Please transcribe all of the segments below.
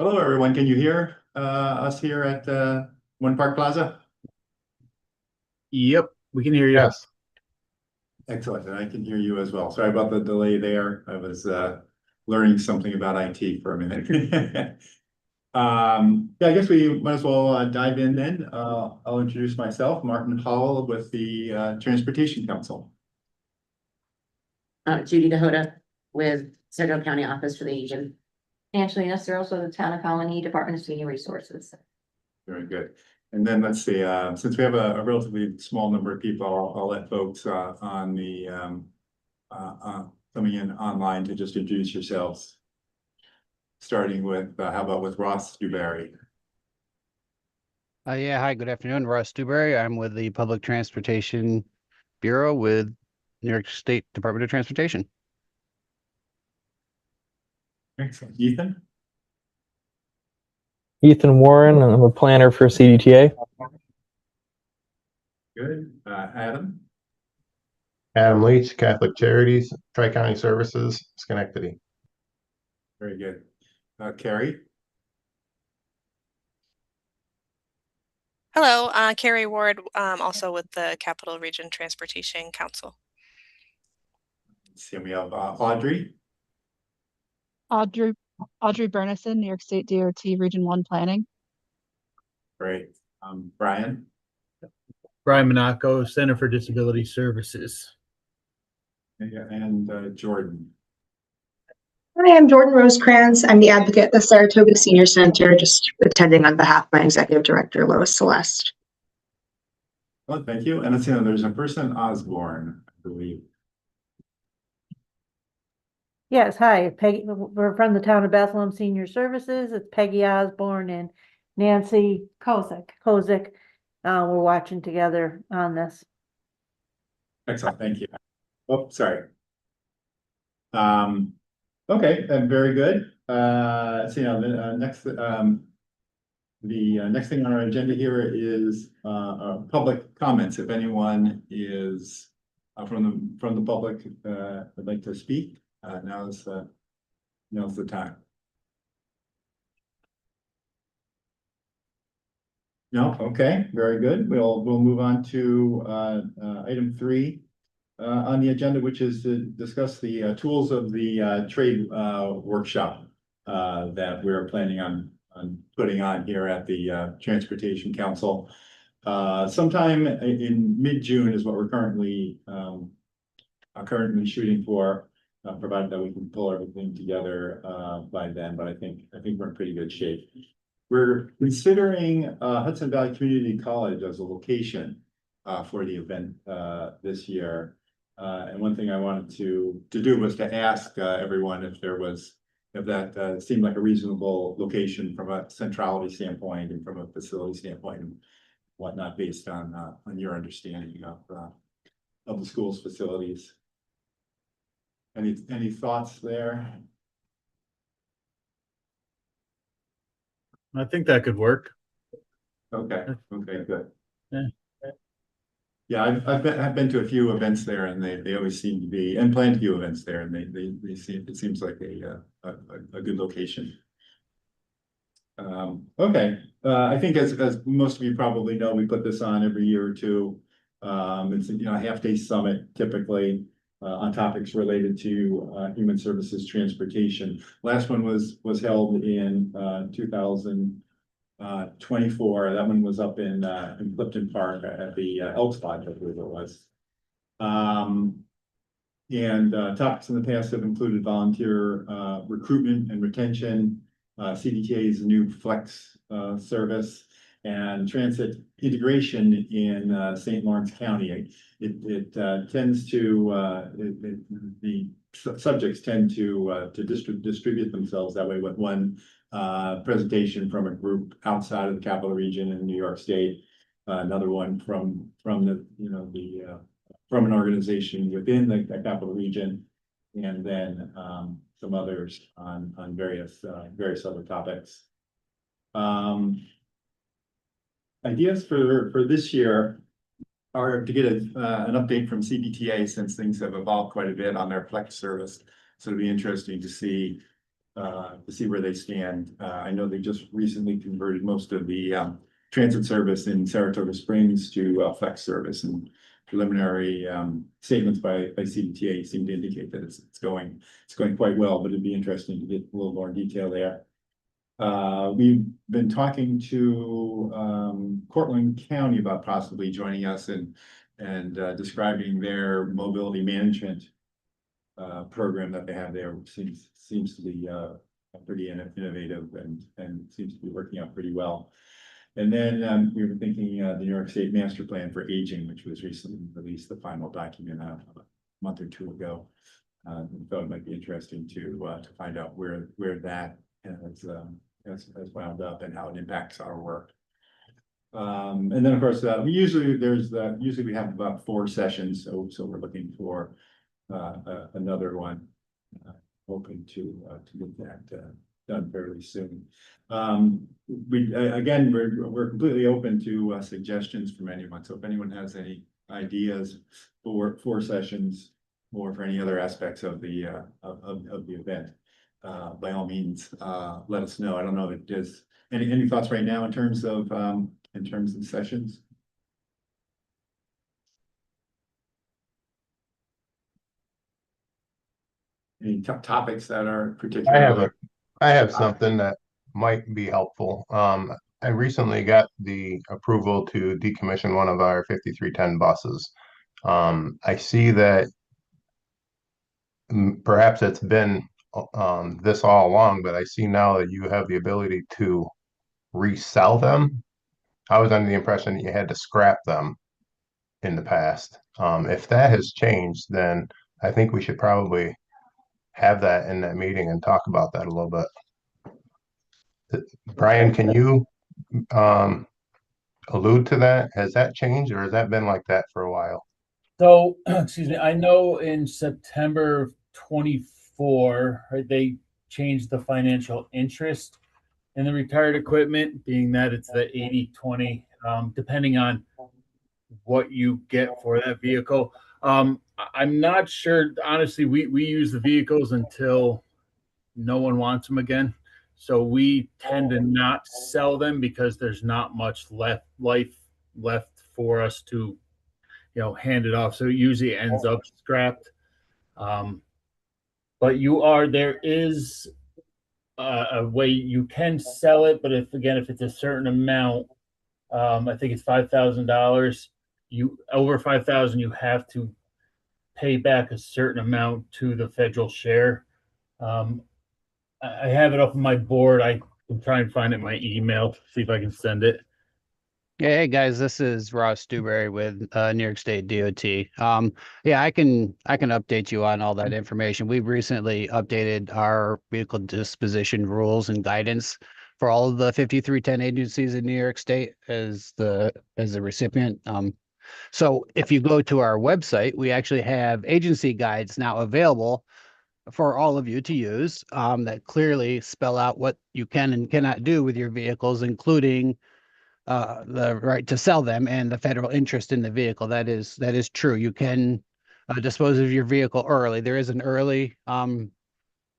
Hello, everyone. Can you hear us here at One Park Plaza? Yep, we can hear you. Yes. Excellent. And I can hear you as well. Sorry about the delay there. I was learning something about IT for a minute. Yeah, I guess we might as well dive in then. I'll introduce myself, Martin Howell with the Transportation Council. Judy DeHoda with Central County Office for the Aging. Angelina Searles with the Town of Colony Department of Senior Resources. Very good. And then let's see, since we have a relatively small number of people, I'll let folks on the coming in online to just introduce yourselves. Starting with, how about with Ross Dewberry? Yeah, hi, good afternoon. Ross Dewberry. I'm with the Public Transportation Bureau with New York State Department of Transportation. Excellent. Ethan? Ethan Warren, and I'm a planner for CDTA. Good. Adam? Adam Leach, Catholic Charities, Tri-County Services, Schenectady. Very good. Carrie? Hello, Carrie Ward, also with the Capital Region Transportation Council. Let's see, we have Audrey? Audrey Bernison, New York State DOT Region 1 Planning. Great. Brian? Brian Monaco, Center for Disability Services. Yeah, and Jordan? Hi, I'm Jordan Rosecrans. I'm the advocate at the Saratoga Senior Center, just attending on behalf of my executive director, Lois Celeste. Well, thank you. And let's see, there's a person, Osborne, I believe. Yes, hi, Peggy. We're from the Town of Bethlehem Senior Services. It's Peggy Osborne and Nancy Kozik. We're watching together on this. Excellent, thank you. Oh, sorry. Okay, very good. So the next thing on our agenda here is public comments. If anyone is from the public would like to speak, now's the time. No, okay, very good. We'll move on to item 3 on the agenda, which is to discuss the tools of the trade workshop that we're planning on putting on here at the Transportation Council. Sometime in mid-June is what we're currently shooting for, provided that we can pull everything together by then. But I think we're in pretty good shape. We're considering Hudson Valley Community College as a location for the event this year. And one thing I wanted to do was to ask everyone if that seemed like a reasonable location from a centrality standpoint and from a facility standpoint and whatnot, based on your understanding of the school's facilities. Any thoughts there? I think that could work. Okay, good. Yeah. Yeah, I've been to a few events there, and they always seem to be, and planned a few events there, and they seem, it seems like a good location. Okay, I think as most of you probably know, we put this on every year or two. It's a half-day summit typically on topics related to human services transportation. Last one was held in 2024. That one was up in Clifton Park at the Elks Lodge, I believe it was. And topics in the past have included volunteer recruitment and retention, CDTA's new Flex service, and transit integration in St. Lawrence County. It tends to the subjects tend to distribute themselves that way, with one presentation from a group outside of the capital region in New York State, another one from the from an organization within the capital region, and then some others on various other topics. Ideas for this year are to get an update from CDTA, since things have evolved quite a bit on their Flex service. So it'll be interesting to see to see where they stand. I know they just recently converted most of the transit service in Saratoga Springs to flex service, and preliminary statements by CDTA seem to indicate that it's going quite well, but it'd be interesting to get a little more detail there. We've been talking to Cortland County about possibly joining us and describing their mobility management program that they have there, which seems to be pretty innovative and seems to be working out pretty well. And then we were thinking the New York State Master Plan for Aging, which was recently released, the final document a month or two ago. We thought it might be interesting to find out where that has wound up and how it impacts our work. And then of course, usually we have about 4 sessions, so we're looking for another one. Hoping to get that done fairly soon. We're completely open to suggestions from anyone. So if anyone has any ideas for 4 sessions or for any other aspects of the event, by all means, let us know. I don't know if there's any thoughts right now in terms of sessions. Any topics that are particularly. I have something that might be helpful. I recently got the approval to decommission one of our 5310 buses. I see that perhaps it's been this all along, but I see now that you have the ability to resell them. I was under the impression that you had to scrap them in the past. If that has changed, then I think we should probably have that in that meeting and talk about that a little bit. Brian, can you allude to that? Has that changed, or has that been like that for a while? So, excuse me, I know in September 24, right, they changed the financial interest in the retired equipment, being that it's the 80/20, depending on what you get for that vehicle. I'm not sure, honestly, we use the vehicles until no one wants them again. So we tend to not sell them because there's not much life left for us to, hand it off. So it usually ends up scrapped. But there is a way you can sell it, but if it's a certain amount, I think it's $5,000. Over 5,000, you have to pay back a certain amount to the federal share. I have it up on my board. I can try and find it in my email, see if I can send it. Yeah, hey guys, this is Ross Dewberry with New York State DOT. Yeah, I can update you on all that information. We've recently updated our vehicle disposition rules and guidance for all of the 5310 agencies in New York State as the recipient. So if you go to our website, we actually have agency guides now available for all of you to use that clearly spell out what you can and cannot do with your vehicles, including the right to sell them and the federal interest in the vehicle. That is true. You can dispose of your vehicle early. There is an early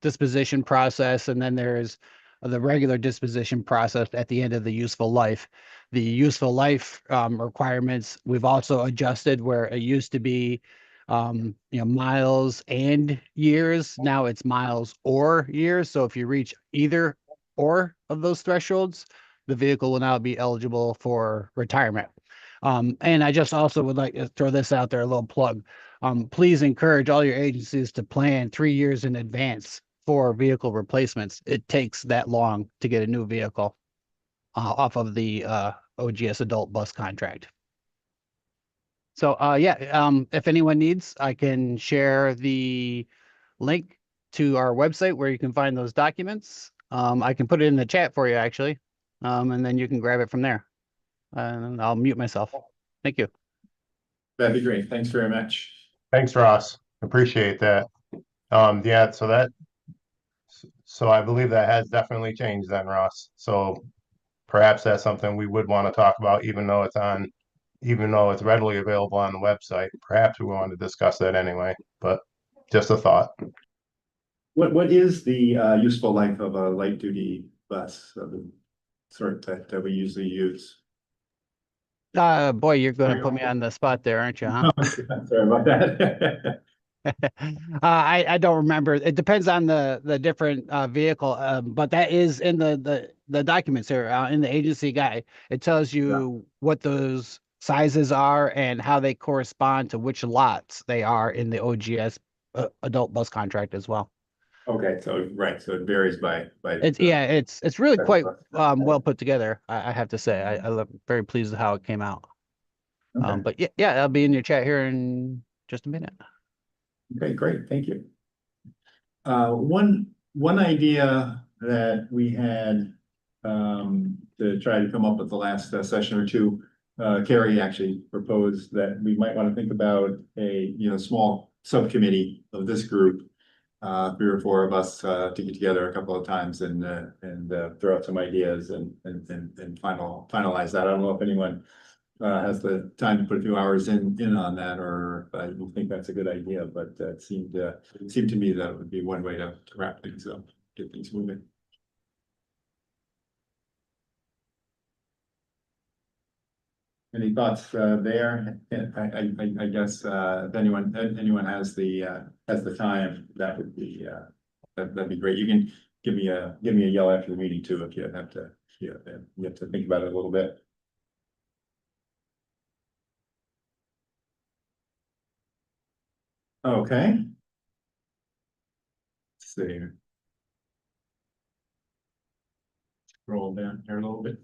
disposition process, and then there's the regular disposition process at the end of the useful life. The useful life requirements we've also adjusted, where it used to be miles and years. Now it's miles or years. So if you reach either or of those thresholds, the vehicle will now be eligible for retirement. And I just also would like to throw this out there, a little plug. Please encourage all your agencies to plan 3 years in advance for vehicle replacements. It takes that long to get a new vehicle off of the OGS adult bus contract. So if anyone needs, I can share the link to our website where you can find those documents. I can put it in the chat for you actually, and then you can grab it from there. And I'll mute myself. Thank you. That'd be great. Thanks very much. Thanks, Ross. Appreciate that. Yeah, so I believe that has definitely changed then, Ross. So perhaps that's something we would want to talk about, even though it's readily available on the website. Perhaps we want to discuss that anyway, but just a thought. What is the useful life of a light duty bus of the sort that we usually use? Boy, you're gonna put me on the spot there, aren't you, huh? Sorry about that. I don't remember. It depends on the different vehicle, but that is in the documents here in the agency guide. It tells you what those sizes are and how they correspond to which lots they are in the OGS adult bus contract as well. Okay, so so it varies by. It's really By quite bus. well put together. I have to say, I'm very pleased with how it came out. Okay. But yeah, I'll be in your chat here in just a minute. Okay, great, thank you. One idea that we had to try to come up with the last session or two, Carrie actually proposed that we might want to think about a small subcommittee of this group, 3 or 4 of us to get together a couple of times and throw out some ideas and finalize that. I don't know if anyone has the time to put a few hours in on that, or you think that's a good idea, but it seemed to me that would be one way to wrap things up, get things moving. Any thoughts there? I guess if anyone has the time, that would be that'd be great. You can give me a yell after the meeting too if you have to you have to think about it a little bit. Okay. Let's see. Scroll down here a little bit.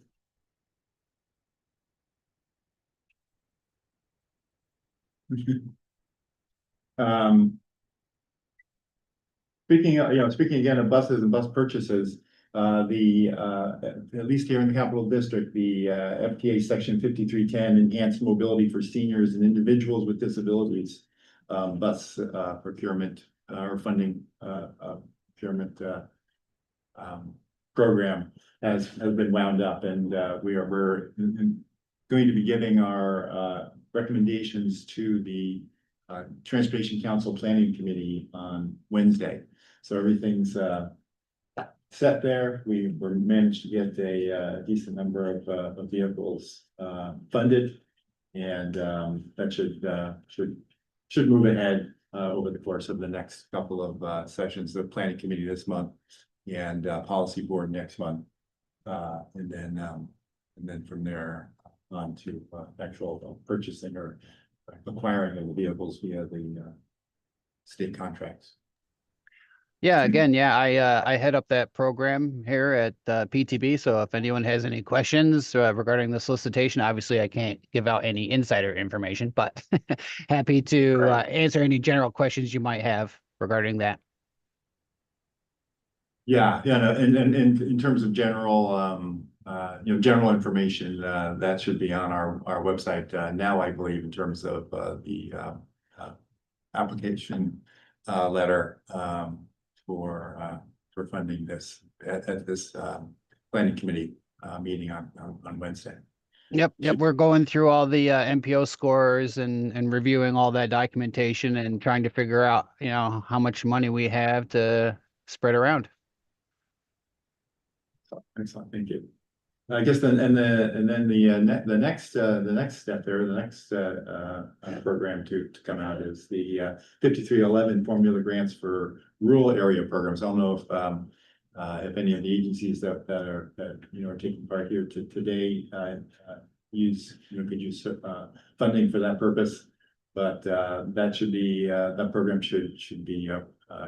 Speaking again of buses and bus purchases, at least here in the Capital District, the FTA Section 5310 Enhanced Mobility for Seniors and Individuals with Disabilities bus procurement or funding procurement program has been wound up, and we're going to be giving our recommendations to the Transportation Council Planning Committee on Wednesday. So everything's set there. We managed to get a decent number of vehicles funded, and that should move ahead over the course of the next couple of sessions. The Planning Committee this month and Policy Board next month, and then from there on to actual purchasing or acquiring of the vehicles via the state contracts. Yeah, again, I head up that program here at PTB. So if anyone has any questions regarding the solicitation, obviously I can't give out any insider information, but happy to answer any general questions you might have regarding that. Yeah, no, and in terms of general, general information, that should be on our website now, I believe, in terms of the application letter for funding this at this planning committee meeting on Wednesday. Yep. We're going through all the MPO scores and reviewing all that documentation and trying to figure out, how much money we have to spread around. Excellent, thank you. I guess the next step there, the next program to come out is the 5311 formula grants for rural area programs. I don't know if any of the agencies that are taking part here today could use funding for that purpose, but that program should be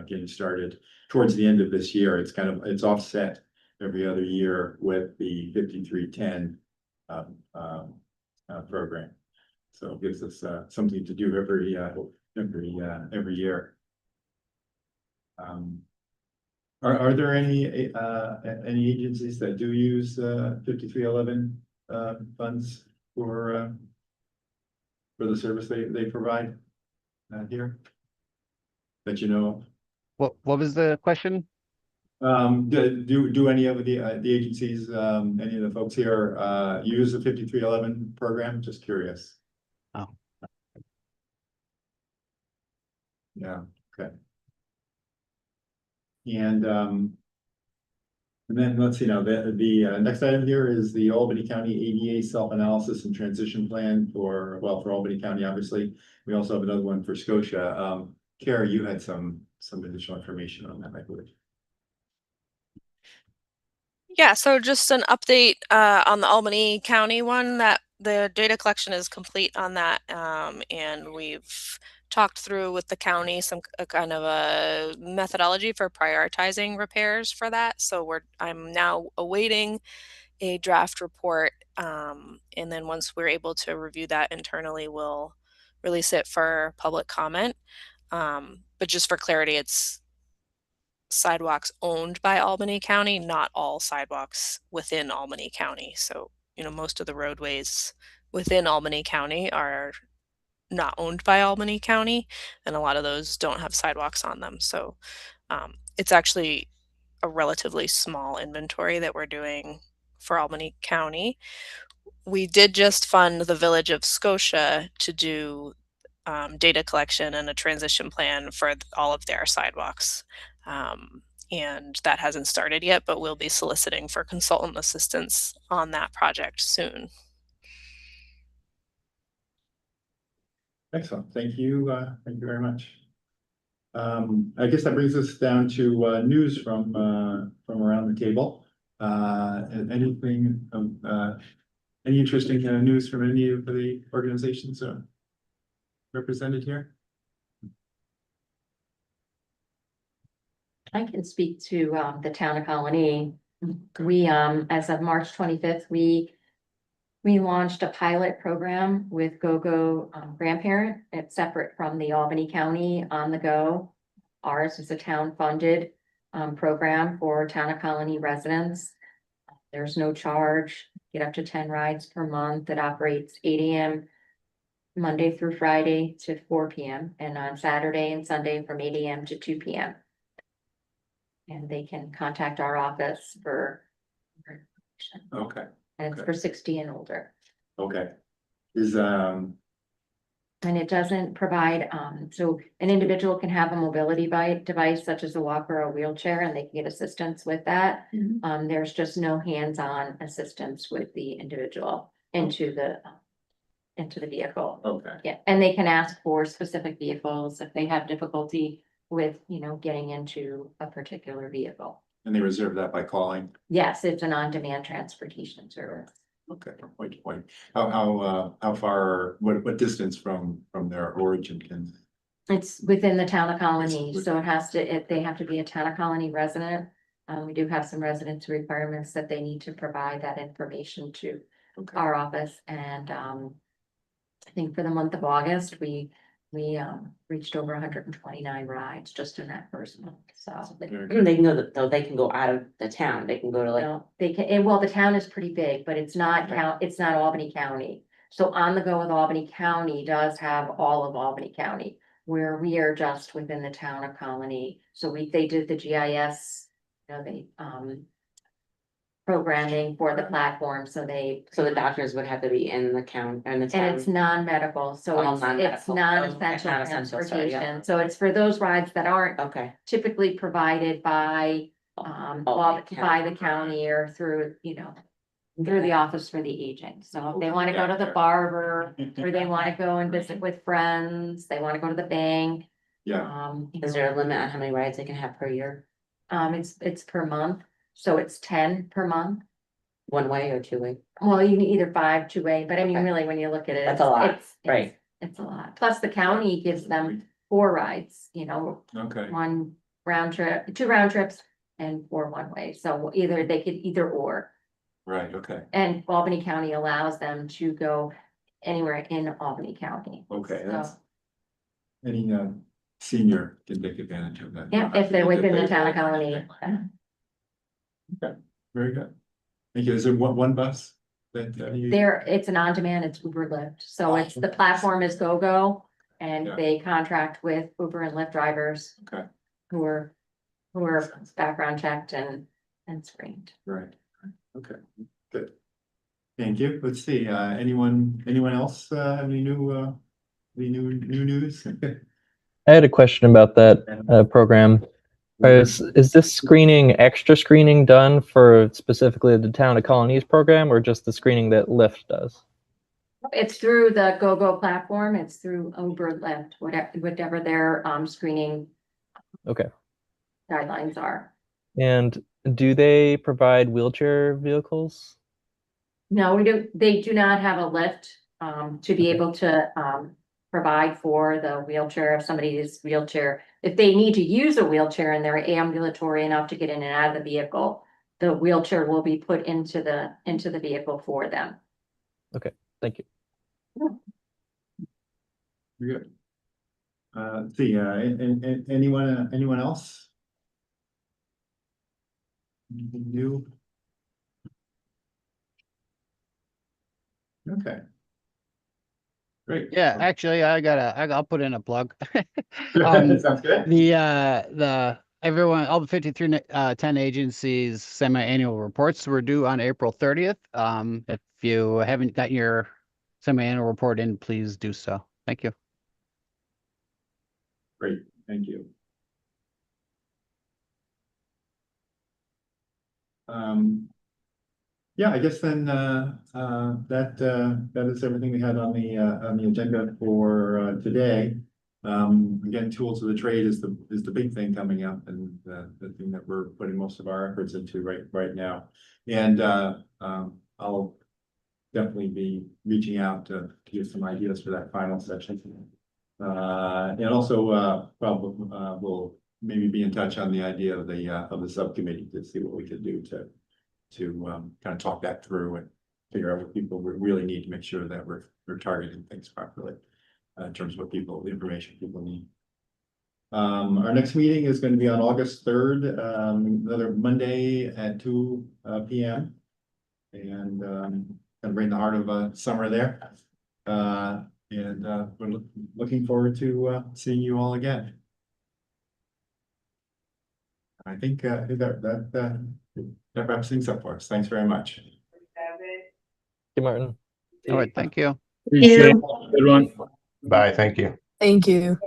getting started towards the end of this year. It's offset every other year with the 5310 program. So it gives us something to do every year. Are there any agencies that do use 5311 funds for the service they provide here that you know of? What was the question? Do any of the agencies, any of the folks here, use the 5311 program? Just curious. Oh. Yeah, okay. And then let's see now, the next item here is the Albany County ADA self-analysis and transition plan for Albany County, obviously. We also have another one for Scotia. Kara, you had some additional information on that, I believe. Yeah, so just an update on the Albany County one, that the data collection is complete on that. And we've talked through with the county some kind of a methodology for prioritizing repairs for that. So I'm now awaiting a draft report. And then once we're able to review that internally, we'll release it for public comment. But just for clarity, it's sidewalks owned by Albany County, not all sidewalks within Albany County. So, most of the roadways within Albany County are not owned by Albany County, and a lot of those don't have sidewalks on them. So it's actually a relatively small inventory that we're doing for Albany County. We did just fund the Village of Scotia to do data collection and a transition plan for all of their sidewalks. And that hasn't started yet, but we'll be soliciting for consultant assistance on that project soon. Excellent. Thank you. Thank you very much. I guess that brings us down to news from around the table. Anything, any interesting news from any of the organizations represented here? I can speak to the town of Colony. We as of March 25th, we launched a pilot program with GoGo Grandparent. It's separate from the Albany County On The Go. Ours is a town funded program for town of Colony residents. There's no charge, get up to 10 rides per month. It operates 8 a.m. Monday through Friday to 4 p.m. and on Saturday and Sunday from 8 a.m. to 2 p.m. And they can contact our office for information. Okay. And it's Okay. for 60 and older. Okay. And it doesn't provide, so an individual can have a mobility device such as a walker or a wheelchair, and they can get assistance with that. There's just no hands-on assistance with the individual into the vehicle. Okay. Yeah, and they can ask for specific vehicles if they have difficulty with, getting into a particular vehicle. And they reserve that by calling? Yes, it's an on-demand transportation service. Okay, from point to point. How far, what distance from their origin can? It's within the town of Colony, so it has to, they have to be a town of Colony resident. We do have some residency requirements that they need to provide that information to Okay. our office, and I think for the month of August, we reached over 129 rides just in that first month, so. Very good. They can go, they can go out of the town, they can go to like. They can, and well, the town is pretty big, but it's not it's not Albany County. So On The Go with Albany County does have all of Albany County, where we are just within the town of Colony. So they did the GIS, programming for the platform, so the doctors would have to be in the town. And it's non-medical, so it's non-essential transportation, so it's for those rides that aren't typically provided by the county or through, through the Office for the Aging. So if they want to go to the barber, or they want to go and visit with friends, they want to go to the bank. Yeah. Is there a limit on how many rides they can have per year? It's per month. So it's 10 per month. One way or two way? Well, you can either 5 2-way, but I mean, really, when you look at it. That's a lot, right? It's a lot. Plus the county gives them 4 rides, Okay. 1 round trip, 2 round trips and 4 one way. So they could either or. Right, okay. And Albany County allows them to go anywhere in Albany County. Okay, So, that's. Any senior can take advantage of that. yeah, if they're within the town of Colony. Okay, very good. Thank you. Is there one bus that you? It's an on-demand, it's Uber Lyft, so it's, the platform is GoGo, and Yeah. they contract with Uber and Lyft drivers. Okay. Who are background checked and screened. Right, okay, good. Thank you. Let's see, anyone else, have any new news? I had a question about that program. Is this extra screening done for specifically the Town of Colonies program, or just the screening that Lyft does? It's through the GoGo platform. It's through Uber, Lyft, whatever their screening Okay. guidelines are. And do they provide wheelchair vehicles? No, we do. They do not have a lift to be able to provide for the wheelchair. If somebody is wheelchair, if they need to use a wheelchair and they're ambulatory enough to get in and out of the vehicle, the wheelchair will be put into the vehicle for them. Okay, thank you. Very good. Let's see, anyone else? Anything new? Okay. Great. Yeah, actually, I'll put in a plug. Sounds good. All the 5310 agencies semi-annual reports were due on April 30th. If you haven't got your semi-annual report in, please do so. Thank you. Great, thank you. Yeah, I guess then that is everything we had on the agenda for today. Again, tools of the trade is the big thing coming up, and the thing that we're putting most of our efforts into right now. And I'll definitely be reaching out to give some ideas for that final session. And also probably we'll maybe be in touch on the idea of the subcommittee to see what we could do to kind of talk that through and figure out what people really need to make sure that we're targeting things properly in terms of the information people need. Our next meeting is going to be on August 3rd, another Monday at 2 p.m. And gonna bring the heart of summer there. And we're looking forward to seeing you all again. I think that wraps things up for us. Thanks very much. Thank you, Martin. All right, thank you. Appreciate it. Good one. Bye, thank you. Thank you.